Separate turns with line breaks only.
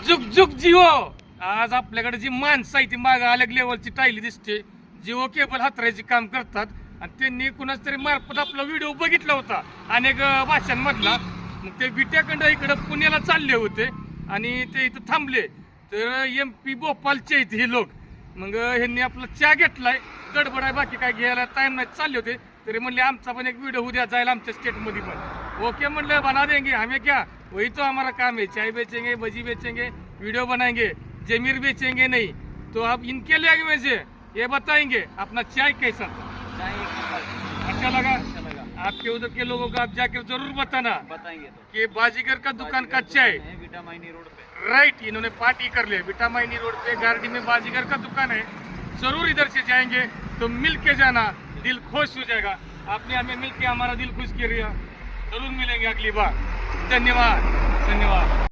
जुग जुग जिओ. आज आपल्याकडे जी माणसं आहे ती माग अलग लेवलची टायली दिसते. जिओ केबल हातरायचे काम करतात आणि त्यांनी कुणाच तरी मार्फत आपला व्हिडिओ बघितला होता अनेक भाषांमधला. मग ते विट्याकडं इकडं पुण्याला चालले होते आणि ते इथं थांबले. तर MP भोपाळचे आहेत हे लोक. मग ह्यांनी आपला चहा घेतलाय. गडबड आहे, बाकी काय घ्यायला टाइम नाही, चालले होते. तरी म्हणले आमचा पण एक व्हिडिओ उद्या जायला आमच्या स्टेटमध्ये पण. ओके म्हणलं, बना देंगे हमें क्या, वही तो हमारा काम है. चाय बेचेंगे, भजी बेचेंगे, वीडियो बनाएंगे. जमीर बेचेंगे नहीं. तो आप इनके लैंग्वेज से ये बताएंगे अपना चाय कैसा था. अच्छा लगा. आपके उधर के लोगों को आप जाकर जरूर बताना
बताएंगे
कि बाजीगर का दुकान का चाय.
विटामिनी रोड पे.
राइट, इन्होंने पार्टी कर लिया. विटामिनी रोड पे गार्डी में बाजीगर का दुकान है. जरूर इधर से जाएंगे तो मिल के जाना, दिल खुश हो जाएगा. आपने हमें मिल के हमारा दिल खुश किया. जरूर मिलेंगे अगली बार. धन्यवाद धन्यवाद.